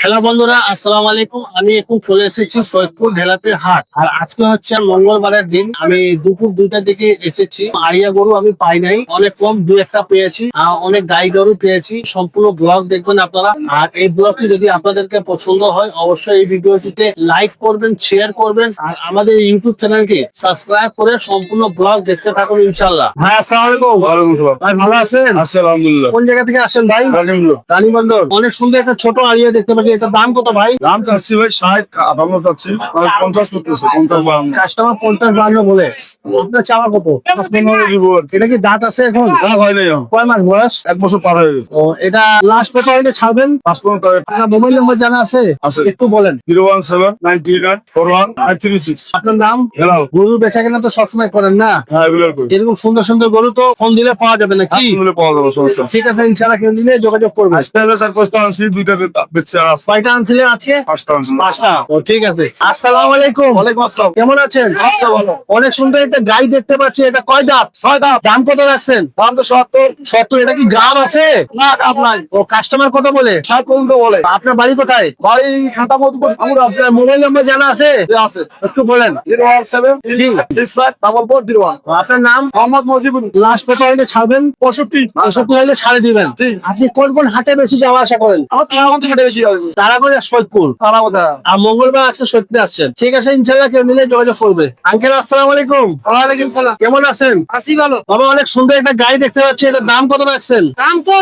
Hello বন্ধুরা, আসসালামু আলাইকুম। আমি এখন চলে এসেছি সৈয়দপুর ঢেলাপির হাট। আর আজকে হচ্ছে মঙ্গলবারের দিন। আমি দুপুর 2টার দিকে এসেছি। আড়িয়া গরু আমি পাই নাই, অনেক কম দু একটা পেয়েছি, অনেক গাই গরু পেয়েছি। সম্পূর্ণ ব্লগ দেখবেন আপনারা। আর এই ব্লগটি যদি আপনাদেরকে পছন্দ হয়, অবশ্যই এই ভিডিওটিতে লাইক করবেন, শেয়ার করবেন, আর আমাদের ইউটিউব চ্যানেলকে সাবস্ক্রাইব করে সম্পূর্ণ ব্লগ দেখতে থাকুন ইনশাল্লাহ। ভাই আসসালামু আলাইকুম। ওয়ালাইকুম আসসালাম। ভাই ভালো আছেন? আছি আলহামদুলিল্লাহ। কোন জায়গা থেকে আসেন ভাই? রানিবন্দর। রানীবন্দর। অনেক সুন্দর একটা ছোট আড়িয়া দেখতে পাচ্ছি, এটার দাম কত ভাই? দাম চাচ্ছি ভাই 60-58 চাচ্ছি, 50 করতেছে, 50-52। কাস্টমার 50-52 বলে, আপনার চাওয়া কত? 15 দিব আর কি। এটা কি দাঁত আছে এখন? দাম হয় নাই এখন। কয় মাস বয়স? 1 বছর পার হয়ে গেছে। ও, এটা লাস্ট কত হইলে ছাড়বেন? 55 টাকা আপনার মোবাইল নাম্বার জানা আছে? আছে। একটু বলেন। 017-939-41-936। আপনার নাম? হ্যালো। গরু বেচা কেনা তো সবসময় করেন না? হ্যাঁ, এগুলো করি। এরকম সুন্দর সুন্দর গরু তো ফোন দিলে পাওয়া যাবে নাকি? মিলে পাওয়া যাবে, সমস্যা নেই। ঠিক আছে, ইনশাআল্লাহ কেউ দিলে যোগাযোগ করবে। আজকে আমি 4-5টা আনছি, 2টা বেচছে আর আছে। কয়টা আনছিলেন আজকে? 5টা আনছি। 5টা। ও ঠিক আছে। আসসালামু আলাইকুম। ওয়ালাইকুম আসসালাম। কেমন আছেন? আচ্ছা, ভালো। অনেক সুন্দর একটা গাই দেখতে পাচ্ছি, এটা কয় দাঁত? 6 দাম। দাম কত রাখছেন? দাম তো 70। 70। এটা কি গাব আছে? না, দাম নাই। ও, কাস্টমার কত বলে? 60 পর্যন্ত বলে। আপনার বাড়ি কোথায়? ভাই খাতা মধুপুর আমরা আপনার মোবাইল নাম্বার জানা আছে? আছে। একটু বলেন। 017-65-4401। আপনার নাম? মোহাম্মদ মজিবুর। লাস্ট কত হইলে ছাড়বেন? 65। 65 হইলে ছাড়ে দিবেন। জি। আপনি কোন কোন হাটে বেশি যাওয়া আসা করেন? আমার তারা থেকে বেশি হবে। তারা করে সৈয়দপুর। তারা কোথায়? আর মঙ্গলবার আজকে সৈয়দপুরে আসছেন। ঠিক আছে, ইনশাল্লাহ কেউ নিলে যোগাযোগ করবে। আঙ্কেল আসসালামু আলাইকুম। ওয়ালাইকুম সালাম। কেমন আছেন? আছি ভালো। বাবা, অনেক সুন্দর একটা গাই দেখতে পাচ্ছি, এটার দাম কত রাখছেন? দাম তো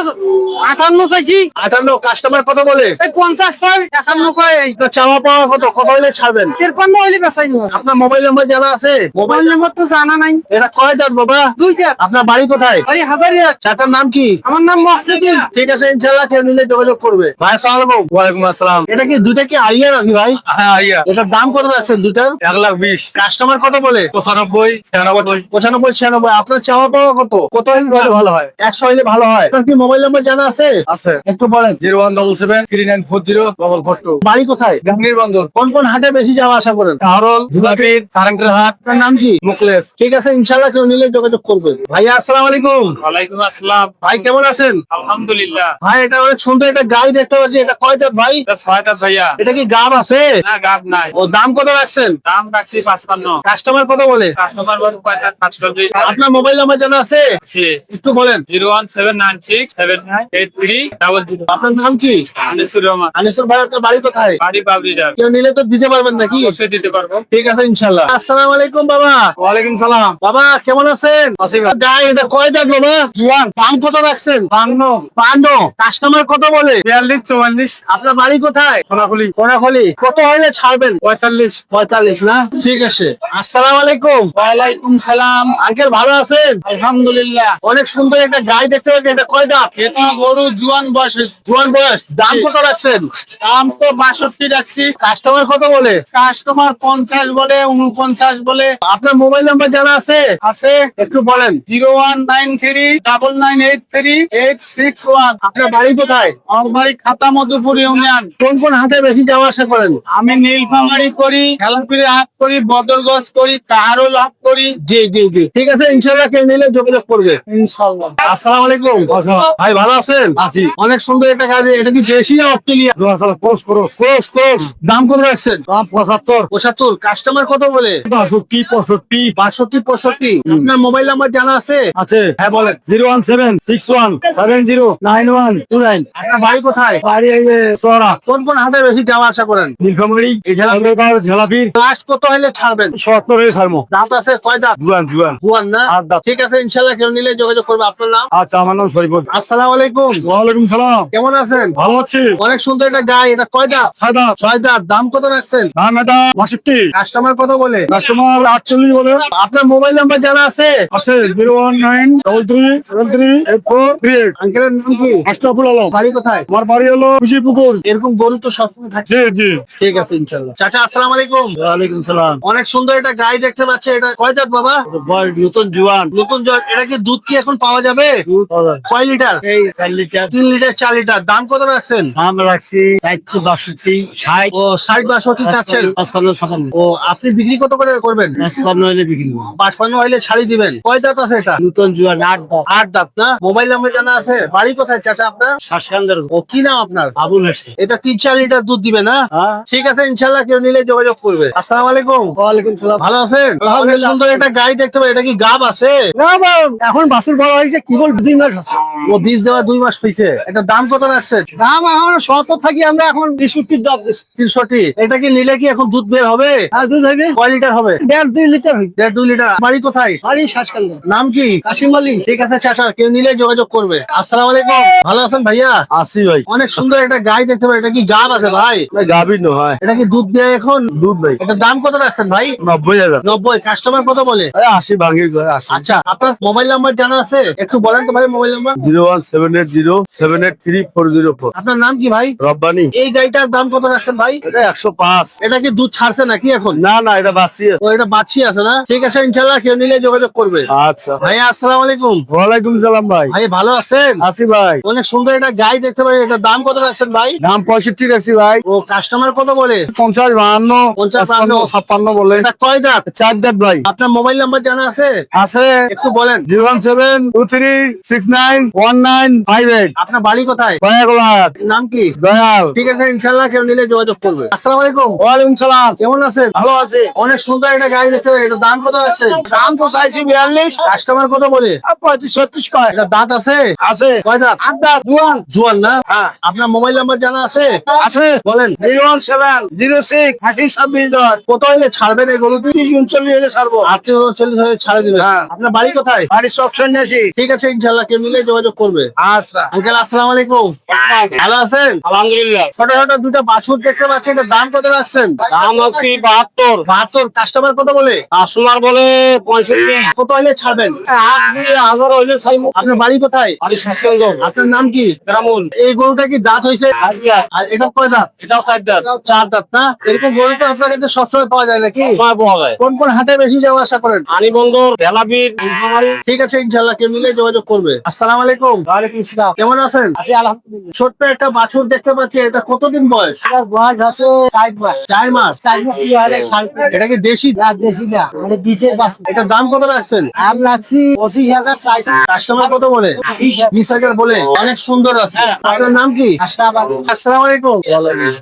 58 চাইছি। 58। কাস্টমার কত বলে? এই 50 কয়, 51 কয়, এই আপনার চাওয়া পাওয়া কত? কত হইলে ছাড়বেন? 53 হইলে বেচাই না। আপনার মোবাইল নাম্বার জানা আছে? মোবাইল নাম্বার তো জানা নাই। এটা কয় দাঁত বাবা? 2টা। আপনার বাড়ি কোথায়? আরে হাজারিয়া। চাচার নাম কি? আমার নাম মহসিন। ঠিক আছে, ইনশাল্লাহ কেউ নিলে যোগাযোগ করবে। ভাই আসসালামু আলাইকুম। ওয়ালাইকুম আসসালাম। এটা কি দুইটা কি আইয়া নাকি ভাই? হ্যাঁ, আইয়া। এটার দাম কত রাখছেন দুইটার? 1,20,000। কাস্টমার কত বলে? 95, 96। 95-96। আপনার চাওয়া পাওয়া কত? কত হইলে ভালো হয়? 100 হইলে ভালো হয়। আপনার কি মোবাইল নাম্বার জানা আছে? আছে। একটু বলেন। 01773940442। বাড়ি কোথায়? গাঙ্গির বন্দর। কোন কোন হাটে বেশি যাওয়া আসা করেন? কাহরল, ধুলাপীর, কারেন্টের হাট। আপনার নাম কি? মুকলেশ। ঠিক আছে, ইনশাল্লাহ কেউ নিলে যোগাযোগ করবে। ভাইয়া আসসালামু আলাইকুম। ওয়ালাইকুম আসসালাম। ভাই কেমন আছেন? আলহামদুলিল্লাহ। ভাই, এটা অনেক সুন্দর একটা গাই দেখতে পাচ্ছি, এটা কয় দাঁত ভাই? এটা 6 দাঁত ভাইয়া। এটা কি গাব আছে? না, গাব নাই। ও, দাম কত রাখছেন? দাম রাখছি 55। কাস্টমার কত বলে? কাস্টমার বল কয় দাঁত? 5 দাঁত। আপনার মোবাইল নাম্বার জানা আছে? আছে। একটু বলেন। 01796798300। আপনার নাম কি? আনিসুর রহমান। আনিসুর ভাই, আপনার বাড়ি কোথায়? বাড়ি পাবলিদার। কেউ নিলে তো দিতে পারবেন নাকি? অবশ্যই দিতে পারবো। ঠিক আছে, ইনশাল্লাহ। আসসালামু আলাইকুম বাবা। ওয়ালাইকুম সালাম। বাবা কেমন আছেন? গাই এটা কয় দাঁত বাবা? জুয়ান। দাম কত রাখছেন? 52, কাস্টমার কত বলে? 42, 44। আপনার বাড়ি কোথায়? সোনাখুলি। সোনাখলি। কত হইলে ছাড়বেন? 45। 45 না? ঠিক আছে। আসসালামু আলাইকুম। ওয়ালাইকুম সালাম। আঙ্কেল ভালো আছেন? আলহামদুলিল্লাহ। অনেক সুন্দর একটা গাই দেখতে পাচ্ছি, এটা কয় দাঁত? এটা গরু জুয়ান বয়স। জোয়ান বয়স। দাম কত রাখছেন? দাম তো 62 রাখছি। কাস্টমার কত বলে? কাস্টমার 50 বলে, 49 বলে। আপনার মোবাইল নাম্বার জানা আছে? আছে। একটু বলেন। 01939998661। আপনার বাড়ি কোথায়? আমার বাড়ি খাতা মধুপুর ইউনিয়ন। কোন কোন হাটে বেশি যাওয়া আসা করেন? আমি নীলফামারী করি, খেলাপিড়ে হাট করি, বদরগঞ্জ করি, কাহারোল হাট করি। জি জি জি। ঠিক আছে, ইনশাল্লাহ কেউ নিলে যোগাযোগ করবে। ইনশাল্লাহ। আসসালামু আলাইকুম। ভাই ভালো আছেন? আছি। অনেক সুন্দর একটা গাড়ি, এটা কি দেশি না অস্ট্রেলিয়া? ক্রস। Cross cross. দাম কত রাখছেন? দাম 75, 75। কাস্টমার কত বলে? 62, 65। 62-65। আপনার মোবাইল নাম্বার জানা আছে? আছে। হ্যাঁ বলেন। 01761709129। আপনার বাড়ি কোথায়? বাড়ি এই যে চড়া। কোন কোন হাটে বেশি যাওয়া আসা করেন? নীলফামারী, ঝেলাপির। লাস্ট কত হইলে ছাড়বেন? 70 ছাড়বো। দাঁত আছে কয় দাঁত? জুয়ান। জুয়ান না? 8 দাঁত। ঠিক আছে, ইনশাল্লাহ কেউ নিলে যোগাযোগ করবে। আপনার নাম? আচ্ছা, আমার নাম শরীফুল। আসসালামু আলাইকুম। ওয়ালাইকুম সালাম। কেমন আছেন? ভালো আছি। অনেক সুন্দর একটা গাই, এটা কয় দাঁত? 6 দাঁত। 6 দাঁত। দাম কত রাখছেন? দাম এটা 62। কাস্টমার কত বলে? কাস্টমার 48 বলে। আপনার মোবাইল নাম্বার জানা আছে? আছে। 01933738438। আঙ্কেলের নাম কি? আশরাফুল আলম। বাড়ি কোথায়? আমার বাড়ি হলো খুশিপুকুর। এরকম গরু তো সবসময় থাকে। জি জি। ঠিক আছে, ইনশাল্লাহ। চাচা আসসালামু আলাইকুম। ওয়ালাইকুম সালাম। অনেক সুন্দর একটা গাই দেখতে পাচ্ছি, এটা কয় দাঁত বাবা? নতুন জুয়ান। নতুন জ্বর। এটা কি দুধ কি এখন পাওয়া যাবে? কয় লিটার? এই 4 লিটার। 3 litre 4 litre. দাম কত রাখছেন? দাম রাখছি 462, 60, ও, 60-62 চাচ্ছেন। 55, ও, আপনি বিক্রি কত করে করবেন? 55 হলে বিক্রি করবো। 55 হইলে ছাড়ি দিবেন। কয় দাঁত আছে এটা? নতুন জুয়ান 8 দাঁত। 8 দাঁত না? মোবাইল নাম্বার জানা আছে? বাড়ি কোথায় চাচা আপনার? শ্বাসকান্দার ও, কি নাম আপনার? আবুল হোসেন। এটা 3-4 লিটার দুধ দিবে না? হ্যাঁ। ঠিক আছে, ইনশাল্লাহ কেউ নিলে যোগাযোগ করবে। আসসালামু আলাইকুম। ওয়ালাইকুম সালাম। ভালো আছেন? অনেক আলহামদুলিল্লাহ। সুন্দর একটা গাই দেখতে পাই, এটা কি গাব আছে? না বা এখন বাছুর বড় হয়েছে কি বল 2 মাস হচ্ছে। ও বীজ দেওয়া 2 মাস হয়েছে। এটা দাম কত রাখছেন? দাম এখন 70 থাকি আমরা এখন 63 দাম দিচ্ছি। 63। এটা কি নিলে কি এখন দুধ বের হবে? আর দুধ হইবে কয় লিটার হবে? 1.5-2 লিটার হইবে। 1.5-2 লিটার। বাড়ি কোথায়? বাড়ি শ্বাসকান্দ। নাম কি? কাশিম আলী। ঠিক আছে চাচা, কেউ নিলে যোগাযোগ করবে। আসসালামু আলাইকুম। ভালো আছেন ভাইয়া? আসি ভাই। অনেক সুন্দর একটা গাই দেখতে পাই, এটা কি গাব আছে ভাই? গাভীর নয়, এটা কি দুধ দেয় এখন? দুধ ভাই। এটা দাম কত রাখছেন ভাই? 90,000। 90। কাস্টমার কত বলে? 80 ভাঙির ঘরে 80। আচ্ছা, আপনার মোবাইল নাম্বার জানা আছে? একটু বলেন তো ভাই মোবাইল নাম্বার। 01780783404। আপনার নাম কি ভাই? রব্বানি। এই গাড়িটার দাম কত রাখছেন ভাই? এটা 105। এটা কি দুধ ছাড়ছে নাকি এখন? না না, এটা বাসি। ও, এটা বাচ্চি আছে না? ঠিক আছে, ইনশাল্লাহ কেউ নিলে যোগাযোগ করবে। আচ্ছা। ভাইয়া আসসালামু আলাইকুম। ওয়ালাইকুম সালাম ভাই। ভাই ভালো আছেন? আসি ভাই। অনেক সুন্দর একটা গাই দেখতে পাই, এটার দাম কত রাখছেন ভাই? দাম 65 রাখছি ভাই। ও, কাস্টমার কত বলে? 50 52 50, 55 56 বলে। এটা কয় দাঁত? 4 দাঁত ভাই। আপনার মোবাইল নাম্বার জানা আছে? আছে। একটু বলেন। 01723691958। আপনার বাড়ি কোথায়? দয়াগোলার। নাম কি? দয়াল। ঠিক আছে, ইনশাল্লাহ কেউ নিলে যোগাযোগ করবে। আসসালামু আলাইকুম। ওয়ালাইকুম সালাম। কেমন আছেন? ভালো আছে। অনেক সুন্দর একটা গাড়ি দেখতে পাই, এটা দাম কত আছে? দাম তো চাইছি 42। কাস্টমার কত বলে? 35-36 কয়। এটা দাঁত আছে? আছে। কয় দাঁত? 8 দাঁত। জুয়ান। জুয়ান না? হ্যাঁ। আপনার মোবাইল নাম্বার জানা আছে? আছে। বলেন। 017068026। কত হলে ছাড়বেন এই গরুটি? 30-39 হলে ছাড়বো। 38-39 হলে ছাড়ে দিবেন। হ্যাঁ। আপনার বাড়ি কোথায়? বাড়ি চক সন্ন্যাসী। ঠিক আছে, ইনশাল্লাহ কেউ নিলে যোগাযোগ করবে। আচ্ছা। আঙ্কেল আসসালামু আলাইকুম। ভালো আছেন? আলহামদুলিল্লাহ। ছোট ছোট দুটো বাছুর দেখতে পাচ্ছি, এটার দাম কত রাখছেন? দাম হচ্ছে 72। 72। কাস্টমার কত বলে? কাস্টমার বলে 65। কত হলে ছাড়বেন? 1000 হইলে ছাড়বো। আপনার বাড়ি কোথায়? বাড়ি শ্বাসকান্দ। আপনার নাম কি? গ্রামুল। এই গরুটা কি দাঁত হয়েছে? আজ্ঞা। আর এটা কয় দাঁত? এটাও 4 দাঁত। 4 দাঁত না? এরকম গরু তো আপনার কাছে সবসময় পাওয়া যায় নাকি? সময় পাওয়া যায়। কোন কোন হাটে বেশি যাওয়া আসা করেন? আনি বন্দর, ভেলাপির, নীলফামারী। ঠিক আছে, ইনশাল্লাহ কেউ মিলে যোগাযোগ করবে। আসসালামু আলাইকুম। ওয়ালাইকুম সালাম। কেমন আছেন? আছি আলহামদুলিল্লাহ। ছোট্ট একটা বাছুর দেখতে পাচ্ছি, এটা কতদিন বয়স? আমার বয়স আছে 4 মাস। 4 মাস। 4 মাস কি হলে ছাড়বে। এটা কি দেশি? না দেশি না, মানে বিচের বাছুর। এটার দাম কত রাখছেন? দাম রাখছি 25,000 চাইছি। কাস্টমার কত বলে? 20,000 বলে। অনেক সুন্দর আছে। আপনার নাম কি? আসসালামু আলাইকুম। আসসালামু আলাইকুম।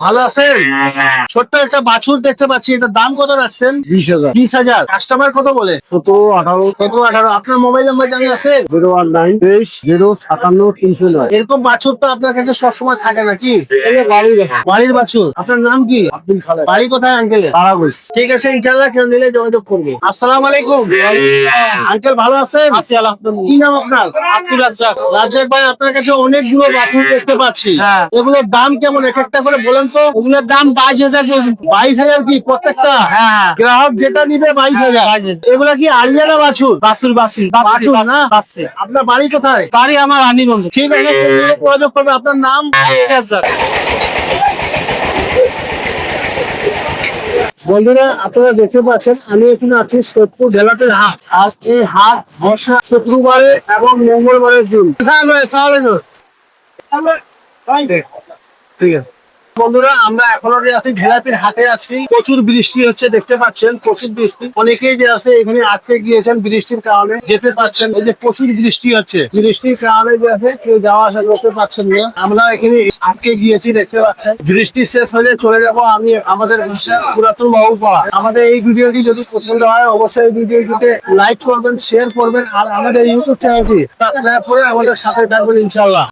ভালো আছেন? ছোট্ট একটা বাছুর দেখতে পাচ্ছি, এটার দাম কত রাখছেন? 20,000। 20,000। কাস্টমার কত বলে? 17 18 17, 18। আপনার মোবাইল নাম্বার জানা আছে? 019 23 057 309। এরকম বাছুর তো আপনার কাছে সবসময় থাকে নাকি? এই বাড়ি গেছে। বাড়ির বাছুর। আপনার নাম কি? আব্দুল খালেক। বাড়ি কোথায় আঙ্কেল? তারাগঞ্জ। ঠিক আছে, ইনশাল্লাহ কেউ নিলে যোগাযোগ করবে। আসসালামু আলাইকুম। আঙ্কেল ভালো আছেন? আছি আলহামদুলিল্লাহ। কি নাম আপনার? আব্দুল রাজ্জাক। রাজ্জাক ভাই, আপনার কাছে অনেকগুলো বাছুর দেখতে পাচ্ছি। হ্যাঁ। এগুলোর দাম কেমন এক একটা করে বলেন তো? ওগুলোর দাম 22,000 পর্যন্ত। 22,000 কি প্রত্যেকটা? হ্যাঁ। গ্রাহক যেটা নিবে 22,000। 22,000। এগুলা কি আরিয়ানা বাছুর? বাছুর বাছুর বাছুর না? বাচ্চা। আপনার বাড়ি কোথায়? বাড়ি আমার রানী বন্ধু। ঠিক আছে, যোগাযোগ করবে। আপনার নাম? রাজ্জাক। বন্ধুরা, আপনারা দেখতে পাচ্ছেন আমি এখানে আছি সৈয়দপুর ঢেলাতের হাট। আর এই হাট বসা শুক্রবারে এবং মঙ্গলবারের দিন। ঠিক আছে বন্ধুরা, আমরা এখন আছি ঢেলাপির হাটে আছি। প্রচুর বৃষ্টি হচ্ছে, দেখতে পাচ্ছেন প্রচুর বৃষ্টি। অনেকেই যে আছে এখানে আটকে গিয়েছেন বৃষ্টির কারণে, যেতে পাচ্ছেন। এই যে প্রচুর বৃষ্টি হচ্ছে, বৃষ্টির কারণে যে আছে কেউ যাওয়া আসা করতে পারছেন না। আমরা এখানে আটকে গিয়েছি, দেখতে পাচ্ছেন। বৃষ্টি শেষ হলে চলে যাব আমি আমাদের পুরাতন বাবুপাড়া। আমাদের এই ভিডিওটি যদি পছন্দ হয় অবশ্যই এই ভিডিওটিতে লাইক করবেন, শেয়ার করবেন, আর আমাদের ইউটিউব চ্যানেলটি সাবস্ক্রাইব করে আমাদের সাথে থাকবেন ইনশাআল্লাহ।